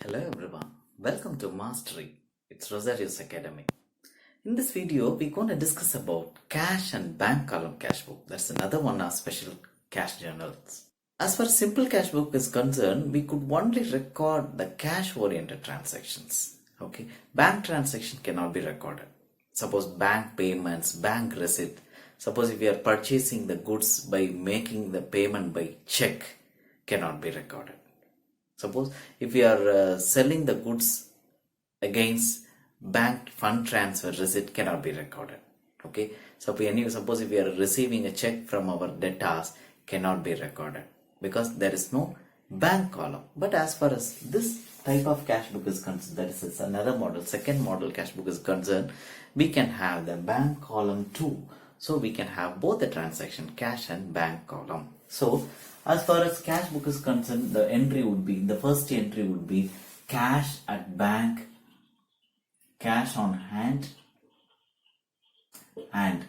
Hello everyone, welcome to Mastery. It's Rosario's Academy. In this video, we're going to discuss about cash and bank column cash book. That's another one of our special cash journals. As far as simple cash book is concerned, we could only record the cash oriented transactions. Okay, bank transaction cannot be recorded. Suppose bank payments, bank receipt. Suppose if we are purchasing the goods by making the payment by check, cannot be recorded. Suppose if we are selling the goods against bank fund transfer receipt, cannot be recorded. Okay, so suppose if we are receiving a check from our debtors, cannot be recorded because there is no bank column. But as far as this type of cash book is concerned, that is another model, second model cash book is concerned, we can have the bank column too. So we can have both the transaction cash and bank column. So as far as cash book is concerned, the entry would be, the first entry would be cash at bank, cash on hand, and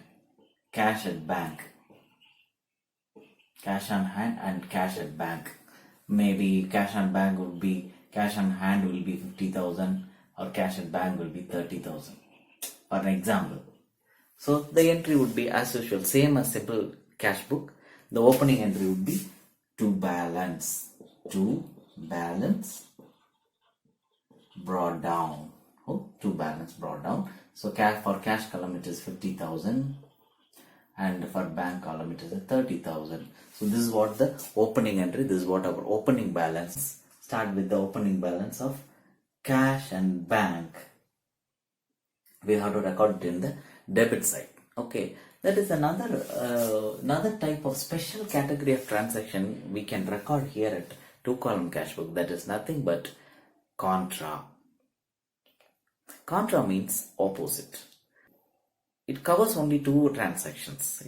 cash at bank. Cash on hand and cash at bank. Maybe cash on bank would be, cash on hand will be 50,000 or cash at bank will be 30,000. For an example. So the entry would be as usual, same as simple cash book. The opening entry would be to balance brought down. To balance brought down. So for cash column it is 50,000 and for bank column it is 30,000. So this is what the opening entry, this is what our opening balance. Start with the opening balance of cash and bank. We have to record it in the debit side. Okay, that is another type of special category of transaction we can record here at two column cash book. That is nothing but contra. Contra means opposite. It covers only two transactions.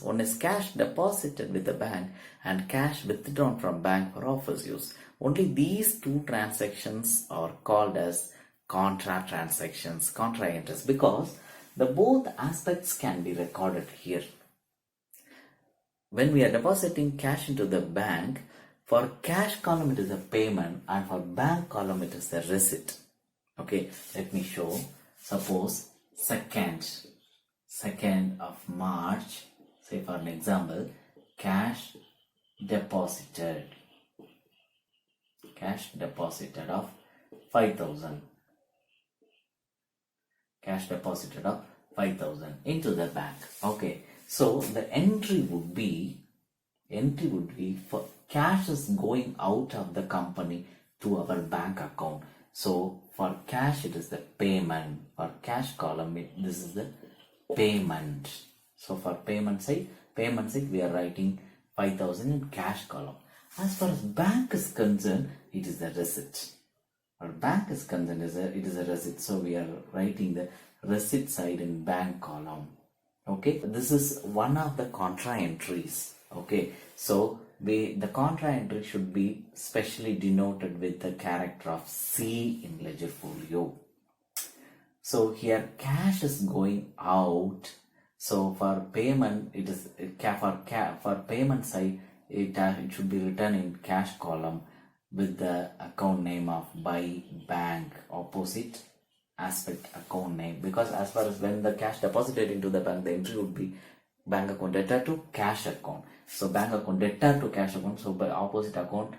One is cash deposited with the bank and cash withdrawn from bank for office use. Only these two transactions are called as contra transactions, contra entries, because the both aspects can be recorded here. When we are depositing cash into the bank, for cash column it is a payment and for bank column it is a receipt. Okay, let me show. Suppose 2nd of March, say for an example, cash deposited of 5,000. Cash deposited of 5,000 into the bank. Okay, so the entry would be for cash is going out of the company to our bank account. So for cash it is the payment. For cash column this is the payment. So for payment side we are writing 5,000 in cash column. As far as bank is concerned, it is the receipt. Our bank is concerned, it is a receipt. So we are writing the receipt side in bank column. Okay, this is one of the contra entries. Okay, so the contra entry should be specially denoted with the character of C in ledger folio. So here cash is going out. So for payment it is for payment side it should be written in cash column with the account name of by bank, opposite aspect account name, because as far as when the cash deposited into the bank, the entry would be bank account debtor to cash account. So bank account debtor to cash account. So by opposite account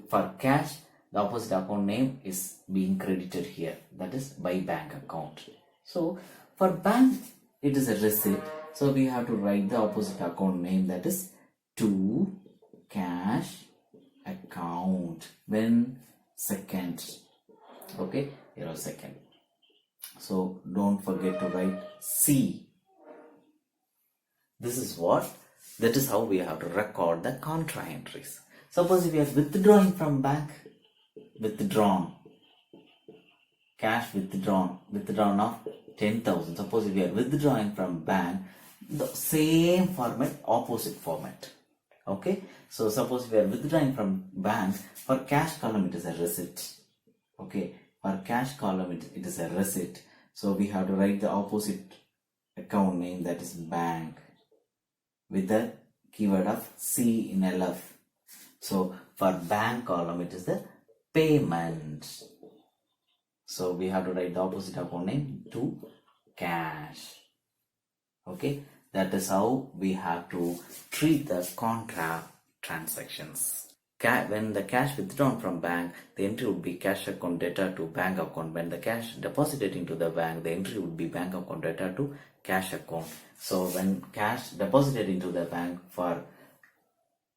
for cash, the opposite account name is being credited here, that is by bank account. So for bank it is a receipt, so we have to write the opposite account name, that is to cash account when 2nd. Okay, here are 2nd. So don't forget to write C. That is how we have to record the contra entries. Suppose if we are withdrawing from bank, cash withdrawn of 10,000. Suppose if we are withdrawing from bank, the same format, opposite format. Okay, so suppose we are withdrawing from bank, for cash column it is a receipt. Okay, for cash column it is a receipt. So we have to write the opposite account name, that is bank, with the keyword of C in LF. So for bank column it is the payment. So we have to write the opposite account name to cash. Okay, that is how we have to treat the contra transactions. When the cash withdrawn from bank, the entry would be cash account debtor to bank account. When the cash deposited into the bank, the entry would be bank account debtor to cash account. So when cash deposited into the bank for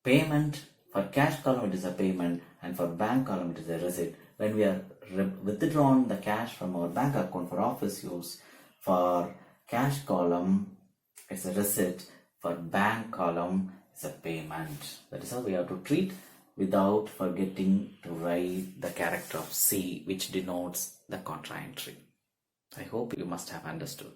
payment, for cash column it is a payment and for bank column it is a receipt. When we are withdrawn the cash from our bank account for office use, for cash column it's a receipt, for bank column it's a payment. That is how we have to treat, without forgetting to write the character of C which denotes the contra entry. I hope you must have understood.